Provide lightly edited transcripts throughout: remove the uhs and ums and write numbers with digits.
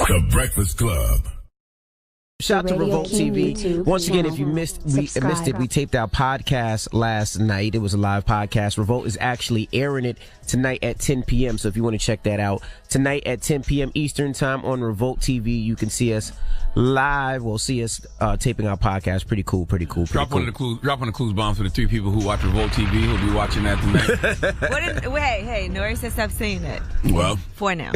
The Breakfast Club. Shout out to Revolt TV. YouTube Once again, if you channel. missed it, we taped our podcast last night. It was a live podcast. Revolt is actually airing it tonight at 10 p.m. So if you want to check that out, tonight at 10 p.m. Eastern time on Revolt TV, you can see us live. We'll see us taping our podcast. Pretty cool. Drop one of the clues bombs for the 3 people who watch Revolt TV who'll be watching that tonight. Hey, Nori said stop saying that. Well, for now.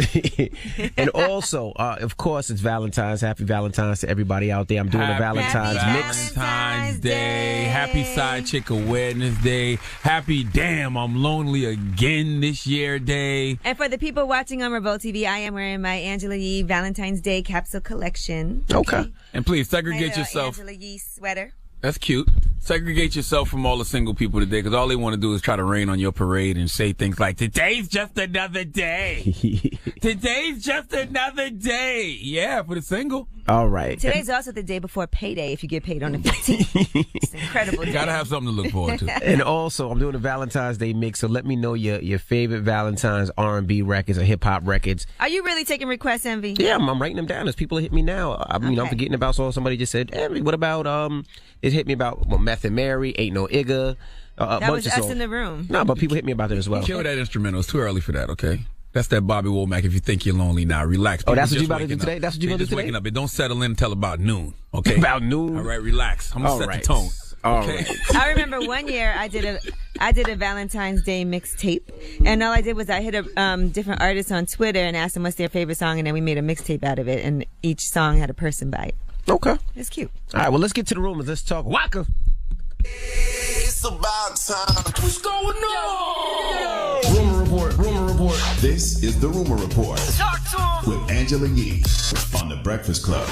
And also, of course, it's Valentine's. Happy Valentine's to everybody out there. I'm doing a Valentine's mix. Valentine's Day. Happy Side Chick Awareness Day. Happy Damn I'm Lonely Again this year Day. And for the people watching on Revolt TV, I am wearing my Angela Yee Valentine's Day capsule collection. Okay. And please segregate My yourself. Angela Yee sweater. That's cute. Segregate yourself from all the single people today, because all they want to do is try to rain on your parade and say things like, today's just another day. Today's just another day. Yeah, for the single. All right. Today's also the day before payday if you get paid on the 15th. It's an incredible day. Gotta have something to look forward to. And also, I'm doing a Valentine's Day mix, so let me know your favorite Valentine's R&B records or hip-hop records. Are you really taking requests, Envy? Yeah, I'm writing them down as people hit me now. I'm forgetting about somebody just said, Envy, what about, it hit me about Meth and Mary, Ain't No Igga. That was us in the room. No, but people hit me about that as well. Kill that instrumental. It's too early for that, okay? That's that Bobby Womack. If you think you're lonely now, relax. Oh, that's what you about to do today? That's what you going to do today? Waking up. It don't settle in until about noon, okay? About noon? All right, relax. I'm going to set the tone. All okay? right. I remember one year I did a Valentine's Day mixtape, and all I did was I hit different artists on Twitter and asked them what's their favorite song, and then we made a mixtape out of it, and each song had a person by it. Okay. It's cute. All right, well, let's get to the rumors. Let's talk Waka. It's about time. What's going on? Rumor report. This is the Rumor Report with Angela Yee on The Breakfast Club.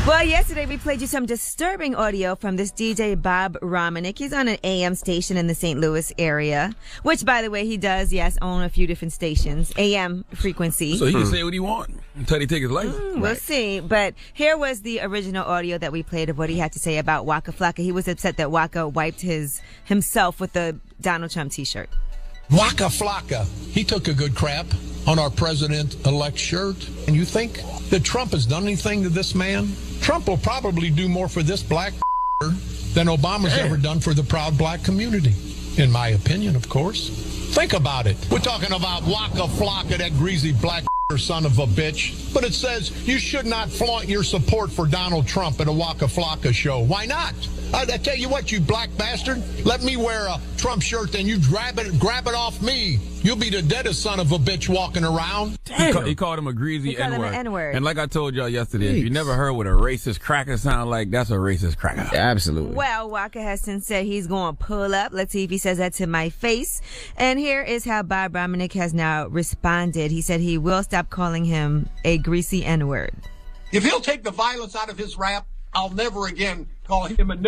Well, yesterday we played you some disturbing audio from this DJ Bob Romanek. He's on an AM station in the St. Louis area, which, by the way, he does, own a few different stations, AM frequency. So he can say what he wants until he take his life. We'll see. But here was the original audio that we played of what he had to say about Waka Flocka. He was upset that Waka wiped himself with the Donald Trump T-shirt. Waka Flocka, he took a good crap on our president-elect shirt. And you think that Trump has done anything to this man? Trump will probably do more for this black than Obama's ever done for the proud black community. In my opinion, of course. Think about it. We're talking about Waka Flocka, that greasy black son of a bitch. But it says you should not flaunt your support for Donald Trump at a Waka Flocka show. Why not? I tell you what, you black bastard. Let me wear a Trump shirt, then you grab it off me. You'll be the deadest son of a bitch walking around. He called him a greasy He called him an N-word. N-word. And like I told y'all yesterday, if you never heard what a racist cracker sound like, that's a racist cracker. Absolutely. Well, Waka has since said he's going to pull up. Let's see if he says that to my face. And here is how Bob Romanek has now responded. He said he will stop calling him a greasy N-word. If he'll take the violence out of his rap, I'll never again call him a n***,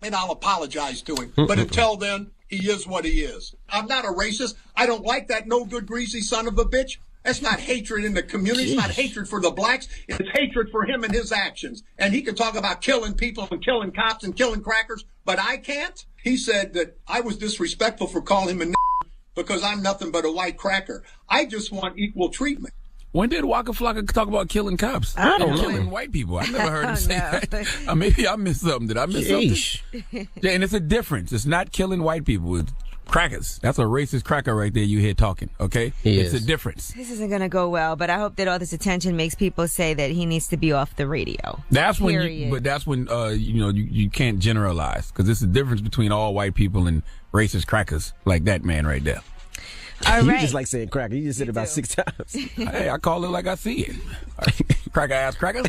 and I'll apologize to him. But until then, he is what he is. I'm not a racist. I don't like that no good greasy son of a bitch. That's not hatred in the community. It's not hatred for the blacks. It's hatred for him and his actions. And he can talk about killing people and killing cops and killing crackers, but I can't. He said that I was disrespectful for calling him a n*** because I'm nothing but a white cracker. I just want equal treatment. When did Waka Flocka talk about killing cops? I don't know. Killing white people. I never heard him say that. Maybe I missed something. Did I miss something? Yeah, and it's a difference. It's not killing white people. It's crackers. That's a racist cracker right there you hear talking, okay? It's a difference. This isn't going to go well, but I hope that all this attention makes people say that he needs to be off the radio. That's when you can't generalize, because it's a difference between all white people and racist crackers like that man right there. All You right. just like saying cracker. You just said it about 6 times. Hey, I call it like I see it. Cracker ass cracker.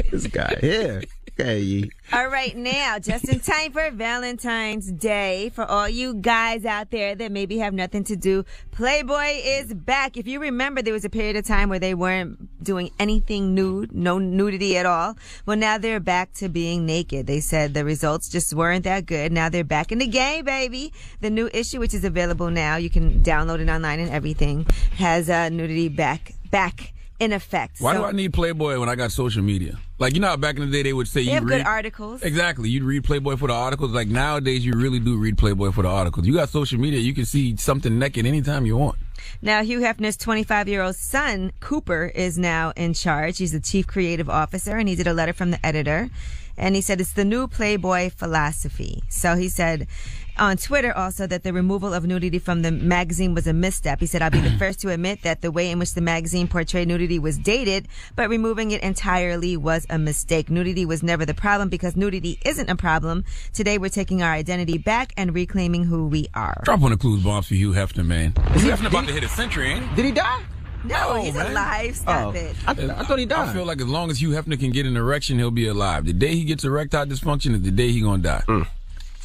This guy here. Hey. All right, now, just in time for Valentine's Day, for all you guys out there that maybe have nothing to do, Playboy is back. If you remember, there was a period of time where they weren't doing anything nude, no nudity at all. Well, now they're back to being naked. They said the results just weren't that good. Now they're back in the game, baby. The new issue, which is available now, you can download it online and everything, has nudity back in effect. Why do I need Playboy when I got social media? Like, you know how back in the day they would say They have good articles. Exactly. You'd read Playboy for the articles. Like, nowadays you really do read Playboy for the articles. You got social media. You can see something naked anytime you want. Now, Hugh Hefner's 25-year-old son, Cooper, is now in charge. He's the chief creative officer, and he did a letter from the editor. And he said it's the new Playboy philosophy. So he said on Twitter also that the removal of nudity from the magazine was a misstep. He said, I'll be the first to admit that the way in which the magazine portrayed nudity was dated, but removing it entirely was a mistake. Nudity was never the problem because nudity isn't a problem. Today we're taking our identity back and reclaiming who we are. Drop on the clues bombs for Hugh Hefner, man. Hugh Hefner about to hit a century, ain't he? Did he die? No, No, he's man. alive. Stop it. I thought he died. I feel like as long as Hugh Hefner can get an erection, he'll be alive. The day he gets erectile dysfunction is the day he gonna die.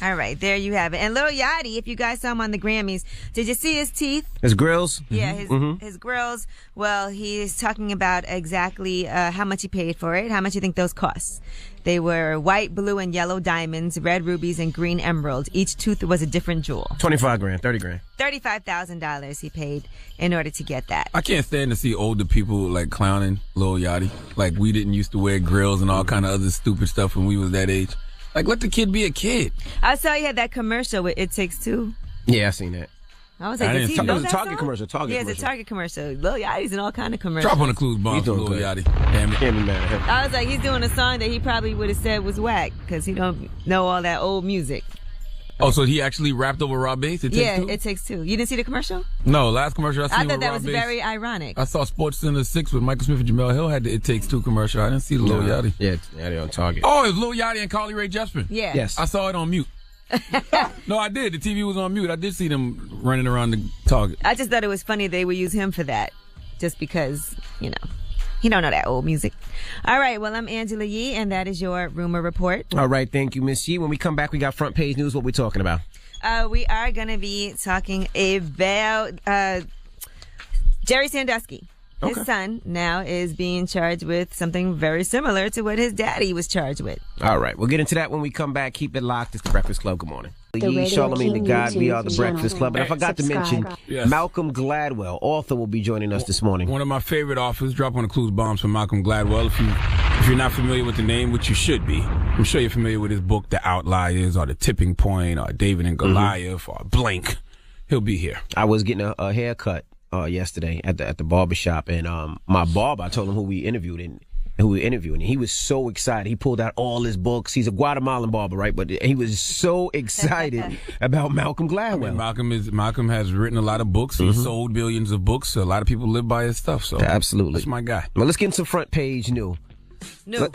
All right, there you have it. And Lil Yachty, if you guys saw him on the Grammys, did you see his teeth? His grills? Yeah, his grills. Well, he's talking about exactly how much he paid for it. How much you think those cost? They were white, blue, and yellow diamonds, red rubies, and green emeralds. Each tooth was a different jewel. 25 grand, 30 grand. $35,000 he paid in order to get that. I can't stand to see older people like clowning Lil Yachty. Like we didn't used to wear grills and all kind of other stupid stuff when we was that age. Like let the kid be a kid. I saw you had that commercial with It Takes Two. Yeah, I seen that. I was like, I does didn't he see know it. It was a that Target song? commercial. Yeah, it's a Target commercial. Lil Yachty's in all kind of commercials. Drop on the clues bombs He's for doing Lil good. Yachty. Damn it. Can't be mad at him. I was like, he's doing a song that he probably would have said was whack because he don't know all that old music. Oh, so he actually rapped over Rob Bass? It Takes Yeah, Two? It Takes Two. You didn't see the commercial? No, last commercial I seen I with thought that Rob was Bass. very ironic. I saw Sports Center 6 with Michael Smith and Jamel Hill had the It Takes Two commercial. I didn't see the Lil Yachty. Yeah, they're on Target. Oh, it was Lil Yachty and Carly Rae Jepsen. Yeah. Yes. I saw it on mute. No, I did. The TV was on mute. I did see them running around the Target. I just thought it was funny they would use him for that. Just because, you know, he don't know that old music. All right, well, I'm Angela Yee, and that is your Rumor Report. All right, thank you, Miss Yee. When we come back, we got front page news. What we talking about? We are going to be talking about Jerry Sandusky. His son now is being charged with something very similar to what his daddy was charged with. All right, we'll get into that when we come back. Keep it locked. It's the Breakfast Club. Good morning. The Yee, Radio Charlamagne the King God, we YouTube are the Breakfast Club. And I forgot to mention, Yes. Malcolm Gladwell, author, will be joining us this morning. One of my favorite authors. Drop on the clues bombs for Malcolm Gladwell. If you're not familiar with the name, which you should be, I'm sure you're familiar with his book, The Outliers, or The Tipping Point, or David and Goliath, or Blink. He'll be here. I was getting a haircut yesterday at the barbershop, and my barber, I told him who we interviewed, and he was so excited. He pulled out all his books. He's a Guatemalan barber, right? But he was so excited about Malcolm Gladwell. Malcolm has written a lot of books. He sold billions of books. So a lot of people live by his stuff. So Absolutely. that's my guy. Well, let's get into front page new. No.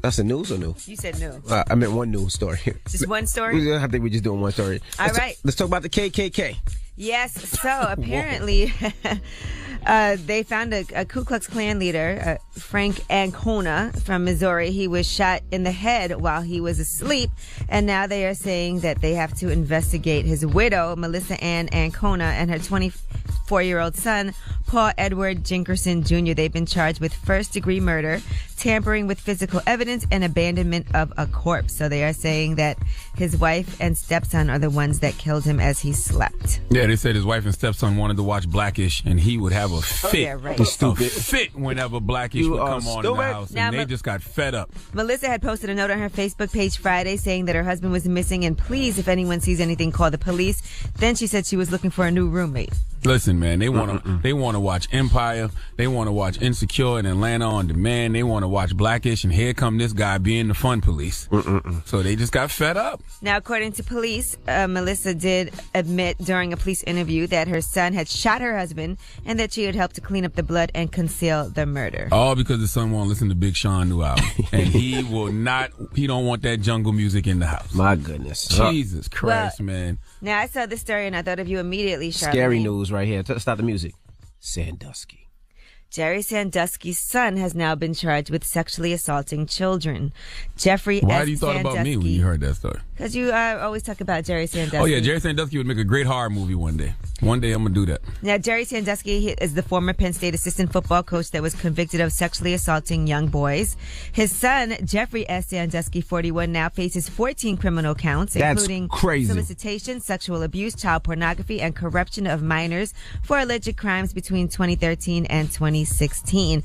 That's a news or new? You said no. I meant one news story. Just one story? I think we're just doing one story. All right. Let's talk about the KKK. Yes, so apparently they found a Ku Klux Klan leader, Frank Ancona from Missouri. He was shot in the head while he was asleep, and now they are saying that they have to investigate his widow, Melissa Ann Ancona, and her 24-year-old son, Paul Edward Jinkerson Jr. They've been charged with first-degree murder, tampering with physical evidence, and abandonment of a corpse. So they are saying that his wife and stepson are the ones that killed him as he slept. Yeah, they said his wife and stepson wanted to watch Blackish, and he would have a fit. Yeah, right. A fit whenever Blackish would come on in the house. Now, And they just got fed up. Melissa had posted a note on her Facebook page Friday saying that her husband was missing and please, if anyone sees anything, call the police. Then she said she was looking for a new roommate. Listen, man, they want to watch Empire. They want to watch Insecure and Atlanta on Demand. They want to watch Blackish, and here come this guy being the fun police. So they just got fed up. Now, according to police, Melissa did admit during a police interview that her son had shot her husband and that she had helped to clean up the blood and conceal the murder. All because the son won't listen to Big Sean new album. And he don't want that jungle music in the house. My goodness. Jesus Christ, man. Now, I saw this story and I thought of you immediately, Charlamagne. Scary news right here. Stop the music. Sandusky. Jerry Sandusky's son has now been charged with sexually assaulting children. Jeffrey Why S. do you thought Sandusky, about me when you heard that story? Because you always talk about Jerry Sandusky. Oh, yeah, Jerry Sandusky would make a great horror movie one day. One day I'm going to do that. Now, Jerry Sandusky is the former Penn State assistant football coach that was convicted of sexually assaulting young boys. His son, Jeffrey S. Sandusky, 41, now faces 14 criminal counts, including crazy. solicitation, sexual abuse, child pornography, and corruption of minors for alleged crimes between 2013 and 2016.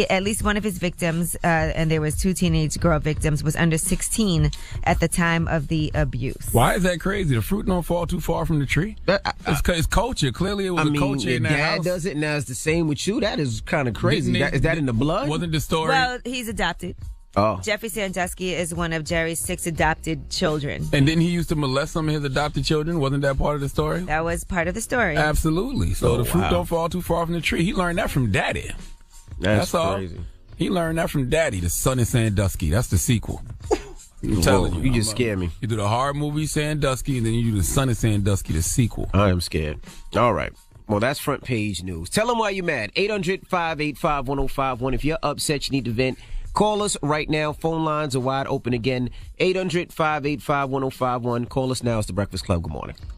At least one of his victims, and there was two teenage girl victims, was under 16 at the time of the the abuse. Why is that crazy? The fruit don't fall too far from the tree. It's culture. Clearly, it was a culture in that dad house. does it, now it's the same with you. That is kind of crazy. Is that in the blood? Wasn't the story? Well, he's adopted. Oh. Jeffrey Sandusky is one of Jerry's 6 adopted children. And didn't he used to molest some of his adopted children? Wasn't that part of the story? That was part of the story. Absolutely. So the fruit don't fall too far from the tree. He learned that from Daddy. That's crazy. All. He learned that from Daddy, the Son of Sandusky. That's the sequel. I'm telling you. You just scared me. You do the hard movie Sandusky, and then you do the Son of Sandusky, the sequel. I am scared. All right. Well, that's front page news. Tell them why you're mad. 800-585-1051. If you're upset, you need to vent. Call us right now. Phone lines are wide open again. 800-585-1051. Call us now. It's The Breakfast Club. Good morning.